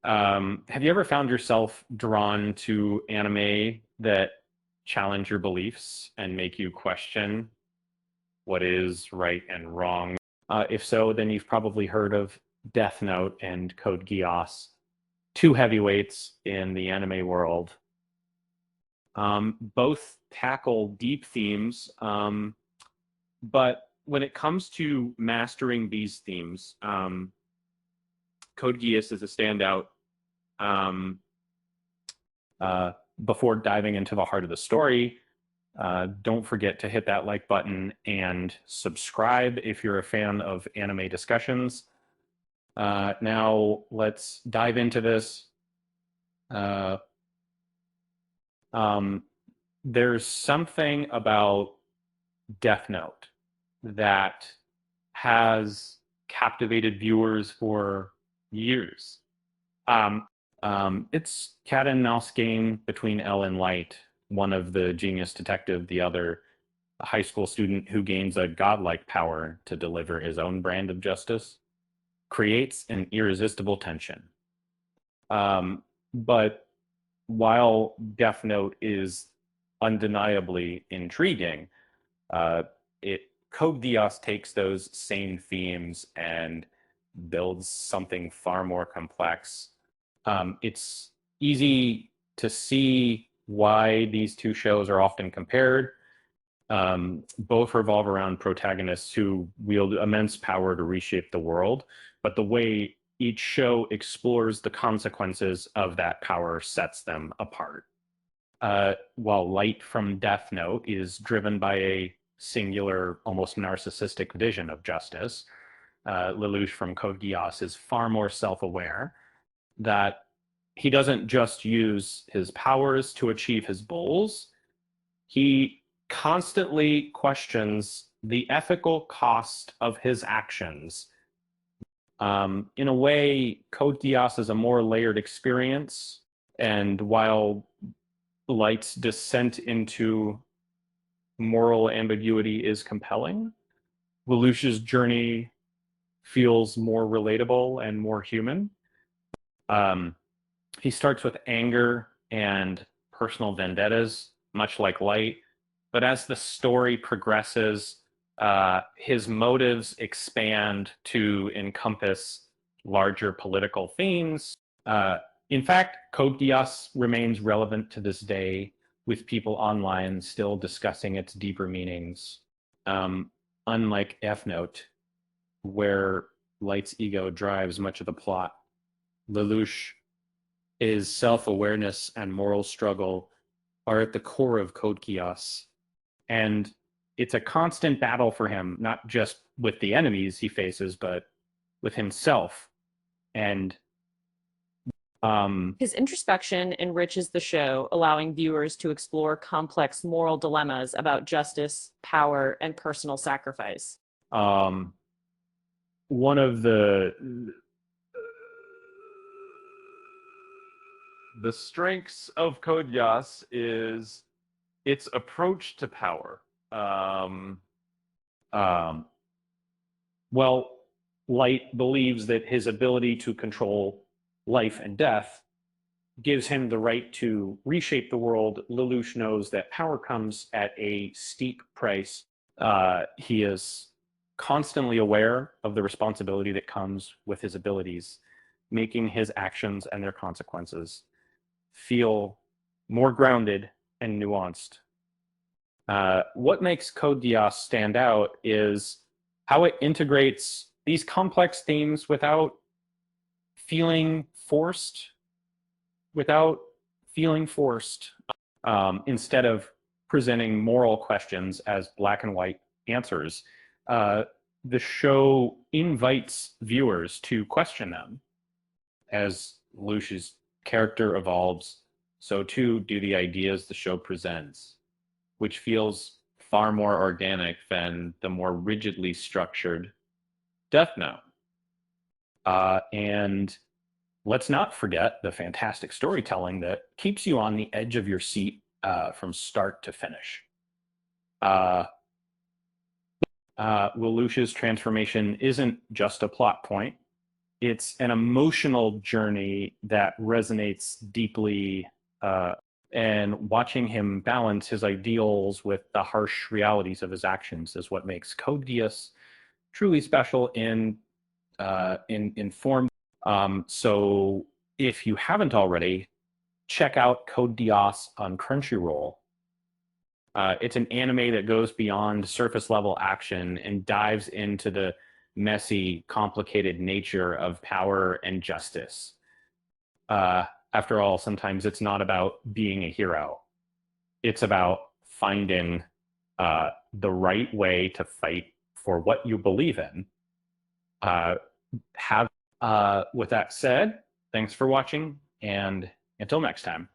Have you ever found yourself drawn to anime that challenge your beliefs and make you question what is right and wrong? If so, then you've probably heard of Death Note and Code Geass, two heavyweights in the anime world. Both tackle deep themes, but when it comes to mastering these themes, Code Geass is a standout. Um, uh, Before diving into the heart of the story, don't forget to hit that like button and subscribe if you're a fan of anime discussions. Now, let's dive into this. Uh, um, there's something about Death Note that has captivated viewers for years. Um, it's cat and mouse game between L and Light, one of the genius detective, the other a high school student who gains a godlike power to deliver his own brand of justice, creates an irresistible tension. But while Death Note is undeniably intriguing, uh, it Code Geass takes those same themes and builds something far more complex. It's easy to see why these two shows are often compared. Both revolve around protagonists who wield immense power to reshape the world, but the way each show explores the consequences of that power sets them apart. While Light from Death Note is driven by a singular, almost narcissistic vision of justice, Lelouch from Code Geass is far more self-aware that he doesn't just use his powers to achieve his goals, he constantly questions the ethical cost of his actions. In a way, Code Geass is a more layered experience, and while Light's descent into moral ambiguity is compelling, Lelouch's journey feels more relatable and more human. Um, he starts with anger and personal vendettas, much like Light, but as the story progresses, his motives expand to encompass larger political themes. Uh, in fact, Code Geass remains relevant to this day, with people online still discussing its deeper meanings. Um, Unlike F Note, where Light's ego drives much of the plot, Lelouch is self-awareness and moral struggle are at the core of Code Geass. And it's a constant battle for him, not just with the enemies he faces, but with himself. And um, His introspection enriches the show, allowing viewers to explore complex moral dilemmas about justice, power, and personal sacrifice. um, one of the strengths of Code Geass is its approach to power. Um, um, well, Light believes that his ability to control life and death gives him the right to reshape the world. Lelouch knows that power comes at a steep price. He is constantly aware of the responsibility that comes with his abilities, making his actions and their consequences feel more grounded and nuanced. What makes Code Geass stand out is how it integrates these complex themes feeling forced, without feeling forced, instead of presenting moral questions as black and white answers. Uh, the show invites viewers to question them. As Lucia's character evolves, so too do the ideas the show presents, which feels far more organic than the more rigidly structured Death Note. And let's not forget the fantastic storytelling that keeps you on the edge of your seat from start to finish. Uh, Lelouch's transformation isn't just a plot point. It's an emotional journey that resonates deeply, and watching him balance his ideals with the harsh realities of his actions is what makes Code Geass truly special in form. So if you haven't already, check out Code Geass on Crunchyroll. It's an anime that goes beyond surface level action and dives into the messy, complicated nature of power and justice. Uh, After all, sometimes it's not about being a hero. It's about finding the right way to fight for what you believe in. Uh, have With that said, thanks for watching, and until next time.